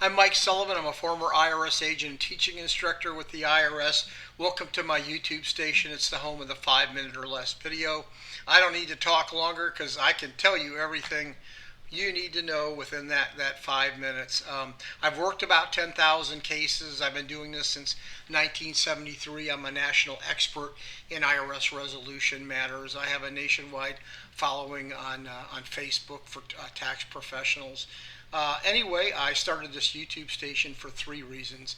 I'm Mike Sullivan. I'm a former IRS agent and teaching instructor with the IRS. Welcome to my YouTube station. It's the home of the 5 minute or less video. I don't need to talk longer because I can tell you everything you need to know within that 5 minutes. I've worked about 10,000 cases. I've been doing this since 1973. I'm a national expert in IRS resolution matters. I have a nationwide following on Facebook for tax professionals. Anyway, I started this YouTube station for three reasons.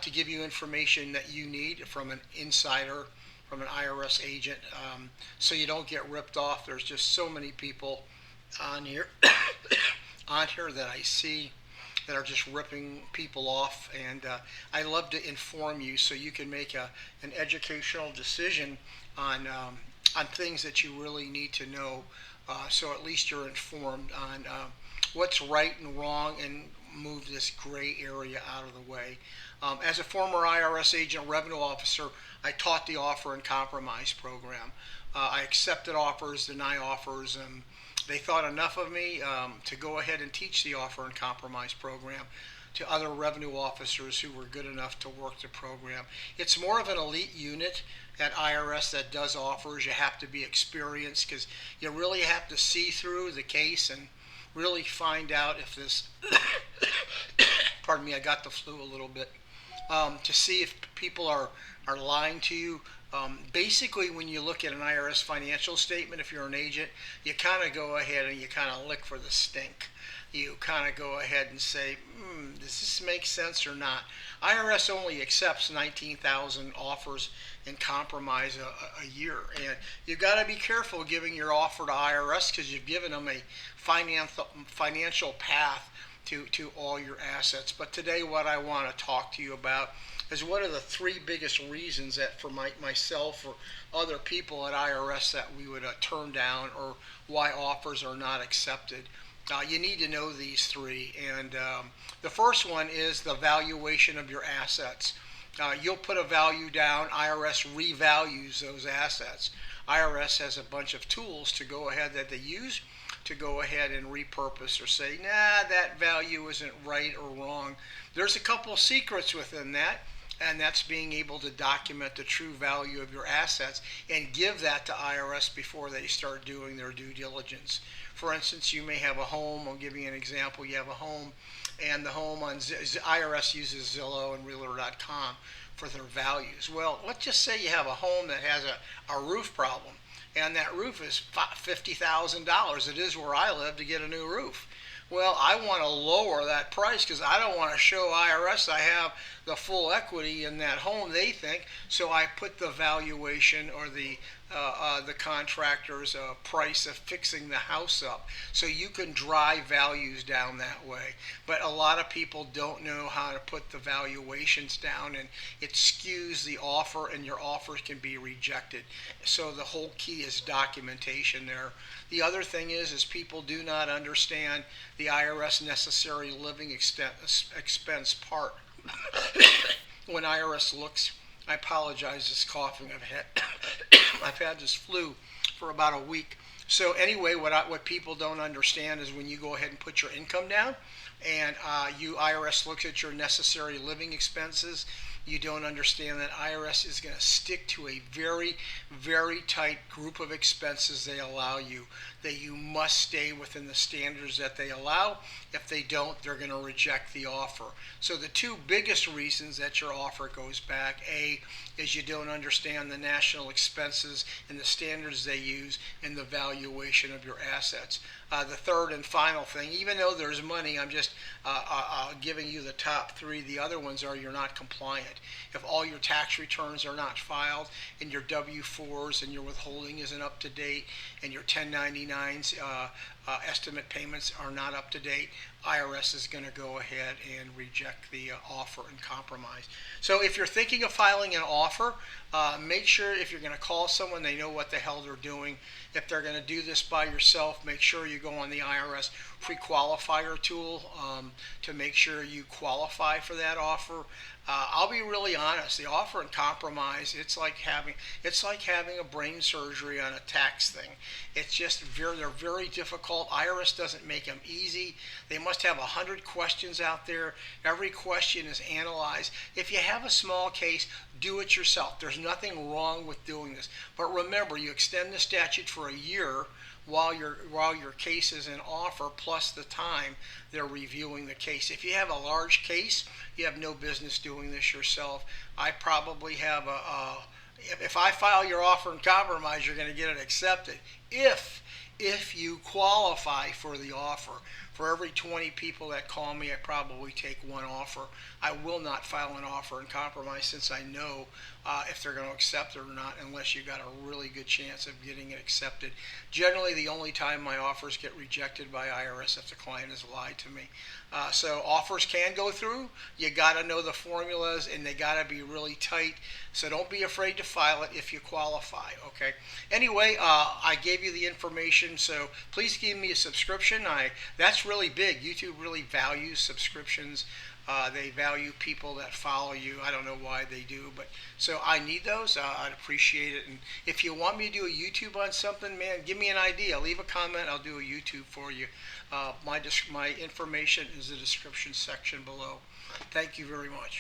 To give you information that you need from an insider, from an IRS agent, so you don't get ripped off. There's just so many people on here on here that I see that are just ripping people off, and I love to inform you so you can make an educational decision on things that you really need to know, so at least you're informed on what's right and wrong and move this gray area out of the way. As a former IRS agent, revenue officer, I taught the offer and compromise program. I accepted offers, deny offers, and they thought enough of me to go ahead and teach the offer and compromise program to other revenue officers who were good enough to work the program. It's more of an elite unit at IRS that does offers. You have to be experienced because you really have to see through the case and really find out if this pardon me, I got the flu a little bit, to see if people are lying to you. Basically, when you look at an IRS financial statement, if you're an agent, you kind of go ahead and you kind of look for the stink. You kind of go ahead and say, does this make sense or not? IRS only accepts 19,000 offers and compromise a year. And you've got to be careful giving your offer to IRS because you've given them a financial path to all your assets. But today what I want to talk to you about is what are the three biggest reasons that for myself or other people at IRS that we would turn down, or why offers are not accepted. You need to know these three, and the first one is the valuation of your assets. You'll put a value down, IRS revalues those assets. IRS has a bunch of tools to go ahead that they use to go ahead and repurpose or say, nah, that value isn't right or wrong. There's a couple of secrets within that, and that's being able to document the true value of your assets and give that to IRS before they start doing their due diligence. For instance, you may have a home. I'll give you an example. You have a home, and the home on IRS uses Zillow and Realtor.com for their values. Well, let's just say you have a home that has a roof problem, and that roof is $50,000. It is where I live to get a new roof. Well, I want to lower that price because I don't want to show IRS I have the full equity in that home, they think. So I put the valuation or the contractor's price of fixing the house up, so you can drive values down that way. But a lot of people don't know how to put the valuations down, and it skews the offer, and your offer can be rejected. So the whole key is documentation there. The other thing is people do not understand the IRS necessary living expense part. When IRS looks, I apologize, this coughing I've had this flu for about a week. So anyway, what people don't understand is when you go ahead and put your income down, and IRS looks at your necessary living expenses, you don't understand that IRS is going to stick to a very, very tight group of expenses they allow you, that you must stay within the standards that they allow. If they don't, they're going to reject the offer. So the two biggest reasons that your offer goes back, A, is you don't understand the national expenses and the standards they use and the valuation of your assets. The third and final thing, even though there's money, I'm just giving you the top three. The other ones are you're not compliant. If all your tax returns are not filed, and your W-4s and your withholding isn't up to date, and your 1099s estimate payments are not up to date, IRS is going to go ahead and reject the offer and compromise. So if you're thinking of filing an offer, make sure if you're going to call someone, they know what the hell they're doing. If they're going to do this by yourself, make sure you go on the IRS pre-qualifier tool to make sure you qualify for that offer. I'll be really honest. The offer and compromise, it's like having a brain surgery on a tax thing. It's just they're very difficult. difficult. IRS doesn't make them easy. They must have 100 questions out there. Every question is analyzed. If you have a small case, do it yourself. There's nothing wrong with doing this. But remember, you extend the statute for a year while your case is in offer, plus the time they're reviewing the case. If you have a large case, you have no business doing this yourself. I probably have if I file your offer and compromise, you're going to get it accepted. If you qualify for the offer. For every 20 people that call me, I probably take one offer. I will not file an offer and compromise, since I know if they're going to accept it or not, unless you've got a really good chance of getting it accepted. Generally, the only time my offers get rejected by IRS if the client has lied to me. So offers can go through. You got to know the formulas, and they got to be really tight. So don't be afraid to file it if you qualify. Okay. Anyway, I gave you the information, so please give me a subscription. That's really big. YouTube really values subscriptions. They value people that follow you. I don't know why they do, but so I need those. I'd appreciate it. And if you want me to do a YouTube on something, man, give me an idea. Leave a comment. I'll do a YouTube for you. My information is in the description section below. Thank you very much.